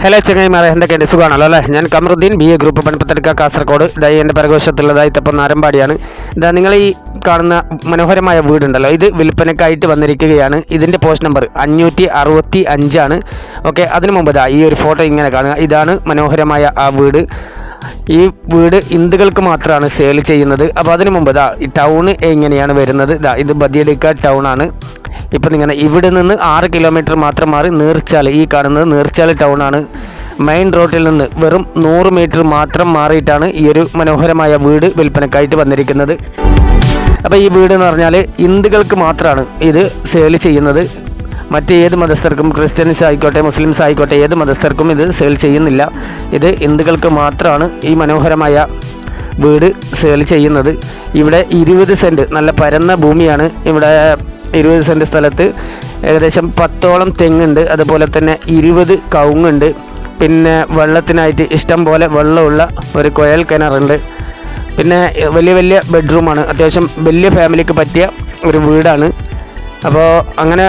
Hello ചങ്ങായിമാരെ, എന്തൊക്കെയുണ്ട്? സുഖമാണല്ലോ അല്ലേ? ഞാൻ കമറുദ്ദീൻ, BA ഗ്രൂപ്പ് പണിപ്പത്തെടുക്കുക, കാസർഗോഡ്. ഇതായി എൻ്റെ പരകോശത്തുള്ളതായി ഇത്തപ്പം നാരമ്പാടിയാണ്. ഇതാ നിങ്ങൾ ഈ കാണുന്ന മനോഹരമായ വീടുണ്ടല്ലോ, ഇത് വിൽപ്പനയ്ക്കായിട്ട് വന്നിരിക്കുകയാണ്. ഇതിൻ്റെ പോസ്റ്റ് നമ്പർ 565 ആണ്. ഓക്കെ, അതിനു മുമ്പ് ഈ ഒരു ഫോട്ടോ ഇങ്ങനെ കാണുക. ഇതാണ് മനോഹരമായ ആ വീട്. ഈ വീട് ഹിന്ദുക്കൾക്ക് മാത്രമാണ് സെയിൽ ചെയ്യുന്നത്. അപ്പോൾ അതിനു മുമ്പ് ഈ ടൗണ് എങ്ങനെയാണ് വരുന്നത്? ഇത് ബദിയടുക്ക ടൗണാണ്. ഇപ്പം നിങ്ങൾ ഇവിടെ നിന്ന് 6 കിലോമീറ്റർ മാത്രം മാറി നീർച്ചാൽ, ഈ കാണുന്നത് നീർച്ചാൽ ടൗണാണ്. മെയിൻ റോഡിൽ നിന്ന് വെറും 100 മീറ്റർ മാത്രം മാറിയിട്ടാണ് ഈ ഒരു മനോഹരമായ വീട് വിൽപ്പനക്കായിട്ട് വന്നിരിക്കുന്നത്. അപ്പോൾ ഈ വീട് എന്ന് പറഞ്ഞാൽ ഹിന്ദുക്കൾക്ക് മാത്രമാണ് ഇത് സെയിൽ ചെയ്യുന്നത്. മറ്റേത് മതസ്ഥർക്കും, ക്രിസ്ത്യൻസ് ആയിക്കോട്ടെ, മുസ്ലിംസ് ആയിക്കോട്ടെ, ഏത് മതസ്ഥർക്കും ഇത് സെയിൽ ചെയ്യുന്നില്ല. ഇത് ഹിന്ദുക്കൾക്ക് മാത്രമാണ് ഈ മനോഹരമായ വീട് സെയിൽ ചെയ്യുന്നത്. ഇവിടെ 20 സെൻറ്റ് നല്ല പരന്ന ഭൂമിയാണ്. ഇവിടെ 20 സെൻറ്റ് സ്ഥലത്ത് ഏകദേശം 10ഓളം തെങ്ങുണ്ട്. അതുപോലെ തന്നെ 20 കവുങ്ങുണ്ട്. പിന്നെ വെള്ളത്തിനായിട്ട് ഇഷ്ടം പോലെ വെള്ളമുള്ള ഒരു കുഴൽ കിണറുണ്ട്. പിന്നെ വലിയ വലിയ ബെഡ്റൂമാണ്. അത്യാവശ്യം വലിയ ഫാമിലിക്ക് പറ്റിയ ഒരു വീടാണ്. അപ്പോൾ അങ്ങനെ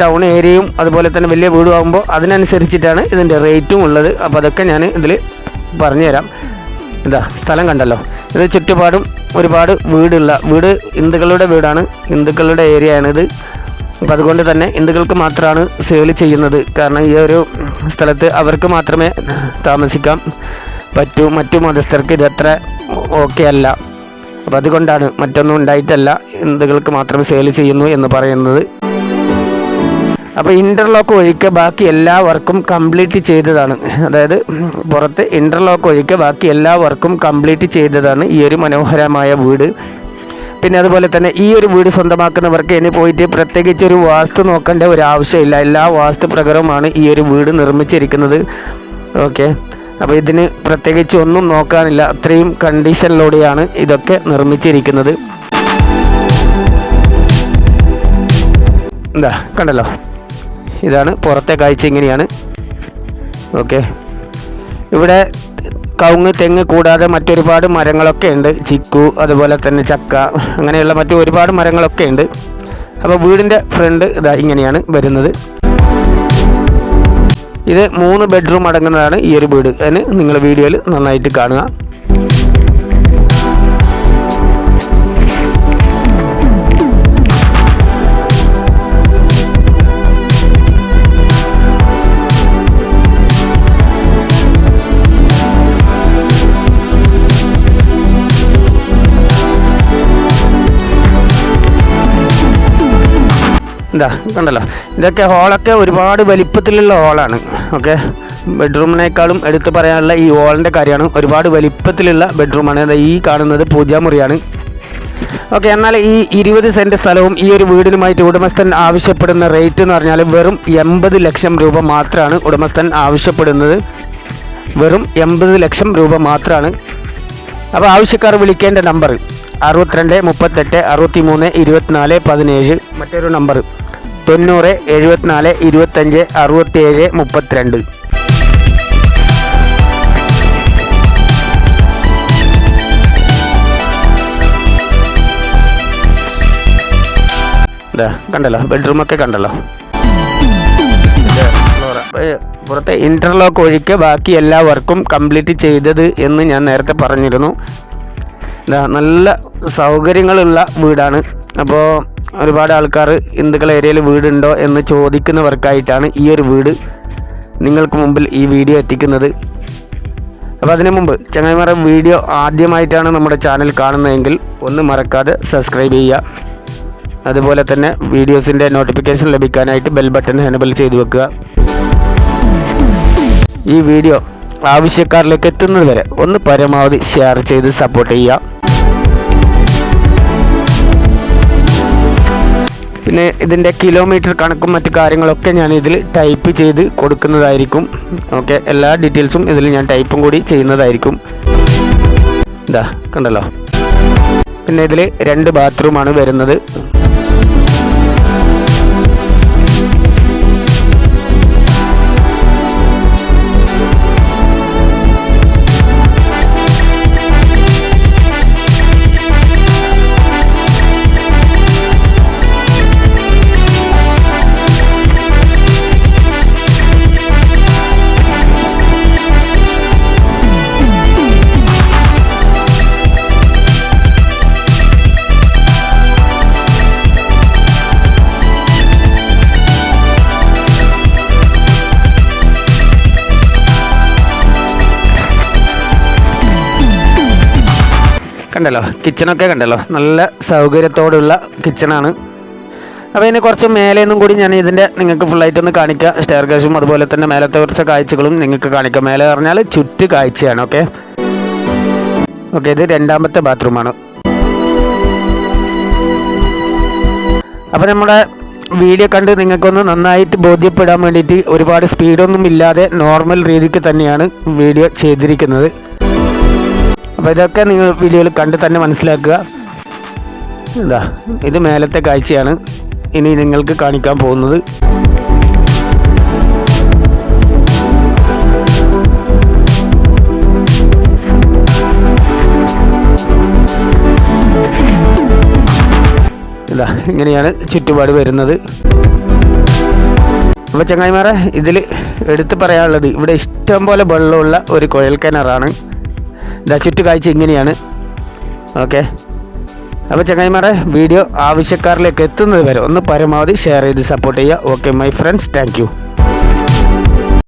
ടൗൺ ഏരിയയും അതുപോലെ തന്നെ വലിയ വീടും ആകുമ്പോൾ അതിനനുസരിച്ചിട്ടാണ് ഇതിൻ്റെ റേറ്റും ഉള്ളത്. അപ്പോൾ അതൊക്കെ ഞാൻ ഇതിൽ പറഞ്ഞുതരാം. സ്ഥലം കണ്ടല്ലോ, ഇത് ചുറ്റുപാടും ഒരുപാട് വീട് ഹിന്ദുക്കളുടെ വീടാണ്, ഹിന്ദുക്കളുടെ ഏരിയയാണിത്. അപ്പോൾ അതുകൊണ്ട് തന്നെ ഹിന്ദുക്കൾക്ക് മാത്രമാണ് സെയിൽ ചെയ്യുന്നത്. കാരണം ഈ ഒരു സ്ഥലത്ത് അവർക്ക് മാത്രമേ താമസിക്കാൻ പറ്റൂ. മറ്റു മതസ്ഥർക്ക് ഇതത്ര ഓക്കെ അല്ല. അപ്പോൾ അതുകൊണ്ടാണ്, മറ്റൊന്നും ഉണ്ടായിട്ടല്ല, ഹിന്ദുക്കൾക്ക് മാത്രം സെയിൽ ചെയ്യുന്നു എന്ന് പറയുന്നത്. അപ്പോൾ ഇൻ്റർലോക്ക് ഒഴികെ ബാക്കി എല്ലാ വർക്കും കംപ്ലീറ്റ് ചെയ്തതാണ്. അതായത് പുറത്ത് ഇൻ്റർലോക്ക് ഒഴികെ ബാക്കി എല്ലാ വർക്കും കംപ്ലീറ്റ് ചെയ്തതാണ് ഈ ഒരു മനോഹരമായ വീട്. പിന്നെ അതുപോലെ തന്നെ ഈ ഒരു വീട് സ്വന്തമാക്കുന്നവർക്ക് ഇനി പോയിട്ട് പ്രത്യേകിച്ചൊരു വാസ്തു നോക്കേണ്ട ഒരു ആവശ്യമില്ല. എല്ലാ വാസ്തു പ്രകാരവുമാണ് ഈ ഒരു വീട് നിർമ്മിച്ചിരിക്കുന്നത്. ഓക്കെ, അപ്പോൾ ഇതിന് പ്രത്യേകിച്ച് ഒന്നും നോക്കാനില്ല. അത്രയും കണ്ടീഷനിലൂടെയാണ് ഇതൊക്കെ നിർമ്മിച്ചിരിക്കുന്നത്. കണ്ടല്ലോ, ഇതാണ് പുറത്തെ കാഴ്ച, ഇങ്ങനെയാണ്. ഓക്കെ, ഇവിടെ കവുങ്ങ്, തെങ്ങ് കൂടാതെ മറ്റൊരുപാട് മരങ്ങളൊക്കെ ഉണ്ട്. ചിക്കു, അതുപോലെ തന്നെ ചക്ക, അങ്ങനെയുള്ള മറ്റു ഒരുപാട് മരങ്ങളൊക്കെ ഉണ്ട്. അപ്പോൾ വീടിൻ്റെ ഫ്രണ്ട് ഇങ്ങനെയാണ് വരുന്നത്. ഇത് 3 ബെഡ്റൂം അടങ്ങുന്നതാണ് ഈ ഒരു വീട്. അതിന് നിങ്ങൾ വീഡിയോയിൽ നന്നായിട്ട് കാണുക. കണ്ടല്ലോ, ഇതൊക്കെ ഹോളൊക്കെ ഒരുപാട് വലിപ്പത്തിലുള്ള ഹോളാണ്. ഓക്കെ, ബെഡ്റൂമിനേക്കാളും എടുത്തു പറയാനുള്ള ഈ ഹോളിൻ്റെ കാര്യമാണ്. ഒരുപാട് വലിപ്പത്തിലുള്ള ബെഡ്റൂമാണ്. ഈ കാണുന്നത് പൂജാമുറിയാണ്. ഓക്കെ, എന്നാൽ ഈ 20 സെൻറ്റ് സ്ഥലവും ഈ ഒരു വീടിനുമായിട്ട് ഉടമസ്ഥൻ ആവശ്യപ്പെടുന്ന റേറ്റ് എന്ന് പറഞ്ഞാൽ വെറും 80 ലക്ഷം രൂപ മാത്രമാണ് ഉടമസ്ഥൻ ആവശ്യപ്പെടുന്നത്. വെറും 80 ലക്ഷം രൂപ മാത്രമാണ്. അപ്പോൾ ആവശ്യക്കാർ വിളിക്കേണ്ട നമ്പർ 62 38 63 24 17. മറ്റൊരു നമ്പർ 90 74 25 67 32. കണ്ടല്ലോ, ബെഡ്റൂമൊക്കെ കണ്ടല്ലോ. പുറത്തെ ഇൻ്റർലോക്ക് ഒഴികെ ബാക്കി എല്ലാ വർക്കും കംപ്ലീറ്റ് ചെയ്തത് എന്ന് ഞാൻ നേരത്തെ പറഞ്ഞിരുന്നു. നല്ല സൗകര്യങ്ങളുള്ള വീടാണ്. അപ്പോൾ ഒരുപാട് ആൾക്കാർ ഹിന്ദുക്കൾ ഏരിയയിൽ വീടുണ്ടോ എന്ന് ചോദിക്കുന്നവർക്കായിട്ടാണ് ഈ ഒരു വീട് നിങ്ങൾക്ക് മുമ്പിൽ ഈ വീഡിയോ എത്തിക്കുന്നത്. അപ്പോൾ അതിനു മുമ്പ് ചങ്ങായിമാരെ, വീഡിയോ ആദ്യമായിട്ടാണ് നമ്മുടെ ചാനൽ കാണുന്നതെങ്കിൽ ഒന്ന് മറക്കാതെ സബ്സ്ക്രൈബ് ചെയ്യുക. അതുപോലെ തന്നെ വീഡിയോസിൻ്റെ നോട്ടിഫിക്കേഷൻ ലഭിക്കാനായിട്ട് ബെൽ ബട്ടൺ എനേബിൾ ചെയ്ത് വെക്കുക. ഈ വീഡിയോ ആവശ്യക്കാരിലേക്ക് എത്തുന്നത് വരെ ഒന്ന് പരമാവധി ഷെയർ ചെയ്ത് സപ്പോർട്ട് ചെയ്യുക. പിന്നെ ഇതിൻ്റെ കിലോമീറ്റർ കണക്കും മറ്റു കാര്യങ്ങളൊക്കെ ഞാൻ ഇതിൽ ടൈപ്പ് ചെയ്ത് കൊടുക്കുന്നതായിരിക്കും. ഓക്കെ, എല്ലാ ഡീറ്റെയിൽസും ഇതിൽ ഞാൻ ടൈപ്പും കൂടി ചെയ്യുന്നതായിരിക്കും. കണ്ടല്ലോ, പിന്നെ ഇതിൽ 2 ബാത്റൂമാണ് വരുന്നത്. കണ്ടല്ലോ, കിച്ചണൊക്കെ കണ്ടല്ലോ, നല്ല സൗകര്യത്തോടുള്ള കിച്ചണാണ്. അപ്പോൾ ഇതിന് കുറച്ച് മേലേന്നും കൂടി ഞാൻ ഇതിൻ്റെ നിങ്ങൾക്ക് ഫുള്ളായിട്ടൊന്ന് കാണിക്കാം. സ്റ്റെയർ കേസും അതുപോലെ തന്നെ മേലത്തെ കുറച്ച് കാഴ്ചകളും നിങ്ങൾക്ക് കാണിക്കാം. മേലെ പറഞ്ഞാൽ ചുറ്റ് കാഴ്ചയാണ്. ഓക്കെ, ഇത് രണ്ടാമത്തെ ബാത്റൂമാണ്. അപ്പോൾ നമ്മുടെ വീഡിയോ കണ്ട് നിങ്ങൾക്കൊന്ന് നന്നായിട്ട് ബോധ്യപ്പെടാൻ വേണ്ടിയിട്ട് ഒരുപാട് സ്പീഡൊന്നും ഇല്ലാതെ നോർമൽ രീതിക്ക് തന്നെയാണ് വീഡിയോ ചെയ്തിരിക്കുന്നത്. അപ്പോൾ ഇതൊക്കെ നിങ്ങൾ വീഡിയോയിൽ കണ്ട് തന്നെ മനസ്സിലാക്കുക. ഇത് മേലത്തെ കാഴ്ചയാണ് ഇനി നിങ്ങൾക്ക് കാണിക്കാൻ പോകുന്നത്. ഇങ്ങനെയാണ് ചുറ്റുപാട് വരുന്നത്. അപ്പോൾ ചങ്ങായിമാരെ, ഇതിൽ എടുത്ത് പറയാനുള്ളത് ഇവിടെ ഇഷ്ടം പോലെ വെള്ളമുള്ള ഒരു കുഴൽ കിണറാണ്. ചുറ്റു കാഴ്ച ഇങ്ങനെയാണ്. ഓക്കെ, അപ്പോൾ ചങ്ങായിമാരെ, വീഡിയോ ആവശ്യക്കാരിലേക്ക് എത്തുന്നത് വരെ ഒന്ന് പരമാവധി ഷെയർ ചെയ്ത് സപ്പോർട്ട് ചെയ്യുക. Okay my friends, thank you.